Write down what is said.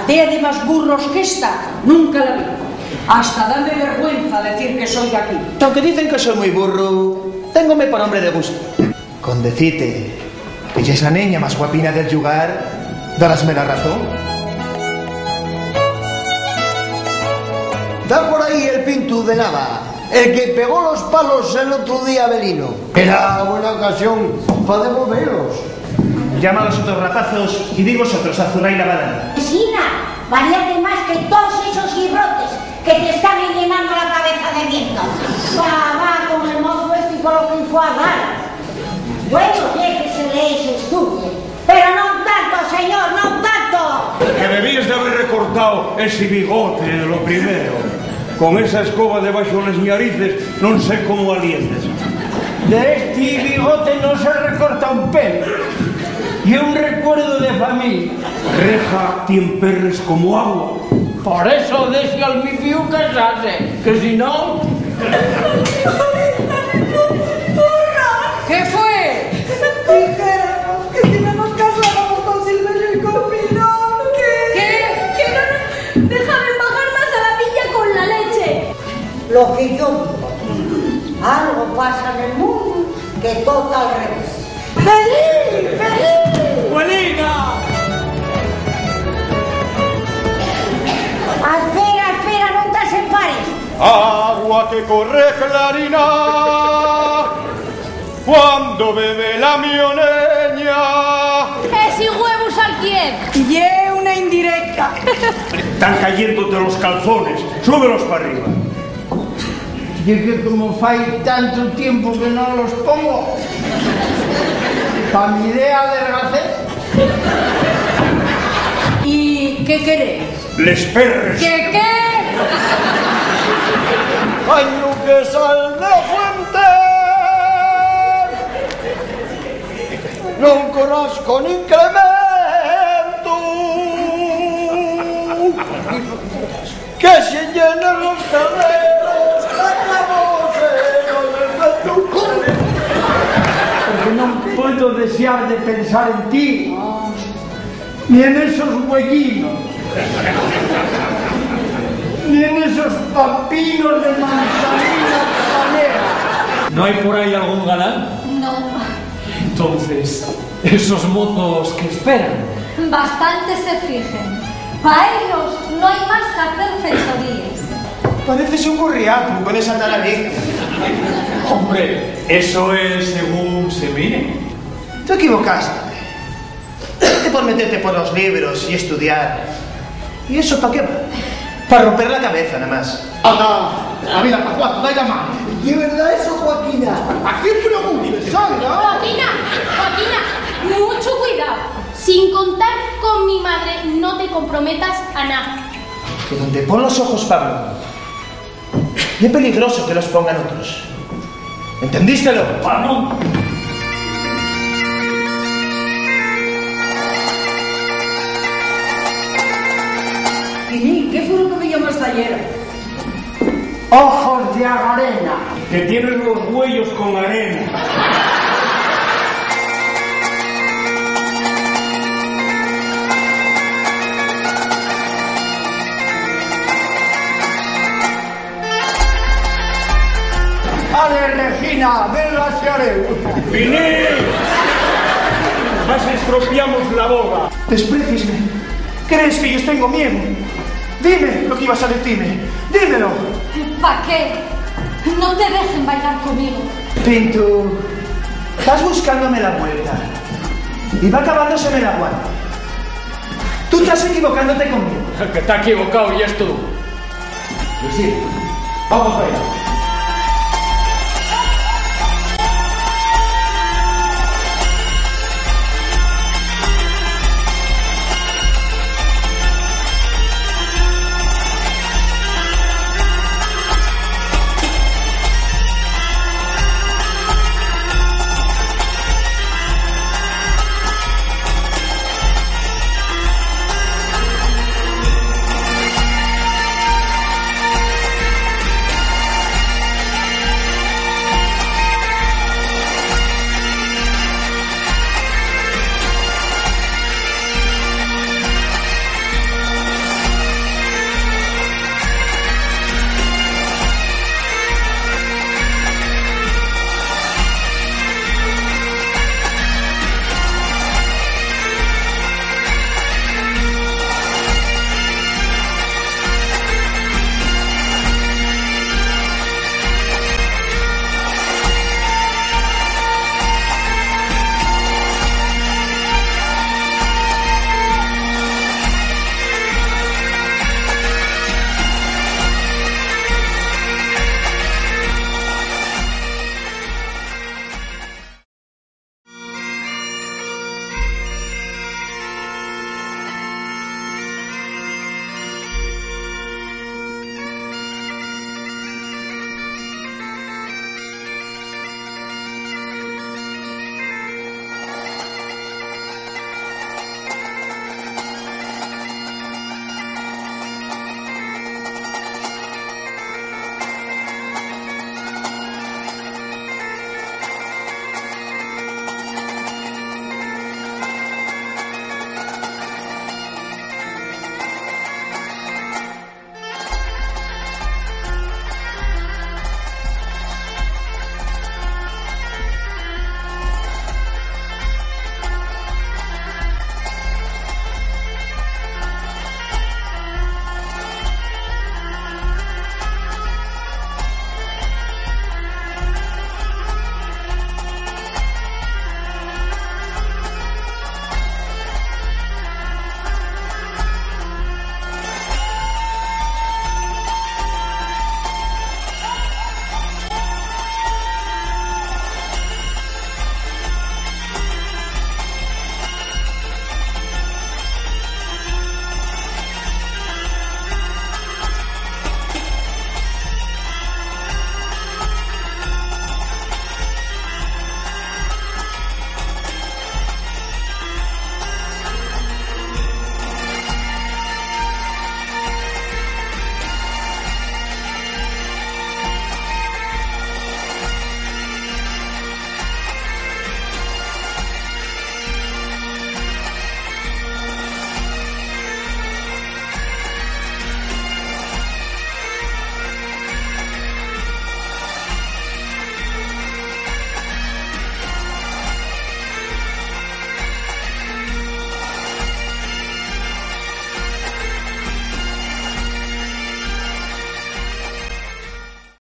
Aldea de más burros que esta, nunca la vi. Hasta dame vergüenza decir que soy de aquí. Aunque dicen que soy muy burro, téngome por hombre de gusto. Con decirte que ella es la niña más guapina del lugar, darásme la razón. Da por ahí el Pintu de Nava, el que pegó los palos el otro día a Belino. Era buena ocasión para devolverlos. Llama a los otros rapazos y di vosotros a zurrar y la banana. Sina, varíate más que todos esos guirrotes que te están llenando la cabeza de viento. Va con el mozo este y con lo que fue a dar. Bueno, bien que se lee y se estudie, pero no tanto, señor, no tanto. Que debías de haber recortado ese bigote de lo primero. Con esa escoba debaixo das narices non sei como alientes. De este bigote no se recorta un pelo. Y un recuerdo de familia. Reja, ti emperres como agua. Por eso decía al mi piu casarse, que si no... ¿Qué fue? Dijéramos que si no nos casábamos con Silverio y con Pinón, Que no nos dejaban bajar más a la villa con la leche. Lo que yo digo, algo pasa en el mundo que toca al revés. ¡Feliz! ¡Feliz! ¡Buelina! Espera, no te separes. Agua que corre clarina cuando bebe la mioneña. Es y huevos al quien. y una indirecta. Están cayéndote los calzones. Súbelos para arriba. Y es que como fai tanto tiempo que no los pongo, pa' mi idea adelgacé. ¿Y qué queréis? Les perres. ¿Qué? Año que sal de fuente, non conozco nin incremento, que se llenan los caderos, Porque no puedo desear de pensar en ti, ni en esos huequinos, ni en esos papinos de manzanilla panera. ¿No hay por ahí algún galán? No, Entonces, esos mozos que esperan. bastante se fijen. Para ellos no hay más que hacer fechorías. Pareces un gurriapu con esa taradí. Hombre, eso es según se mire. Te equivocaste. Te por meterte por los libros y estudiar. ¿Y eso para qué va? Para romper la cabeza, nada más. anda, a vida para cuatro, dai la mano. ¿Y es verdad eso, Joaquina? ¿A quién preguntes, Sandra? Joaquina, mucho cuidado. Sin contar con mi madre, no te comprometas a nada. Que donde pon los ojos, Pablo, y es peligroso que los pongan otros. ¿Entendístelo? ¡Pablo! ¿Y qué fue lo que me llamaste ayer? Ojos de agarena. Que tienes los huellos con arena. Ale, Regina, venga hacia areu. ¡Vení! Más estropeamos la boda. Despreciesme. ¿Crees que yo tengo miedo? Dime lo que ibas a decirme. Dímelo. ¿Para qué? No te dejen bailar conmigo. Pintu, estás buscándome la vuelta. Y va acabándoseme el agua. Tú estás equivocándote conmigo. El que está equivocado y es tú. Sí, vamos a bailar.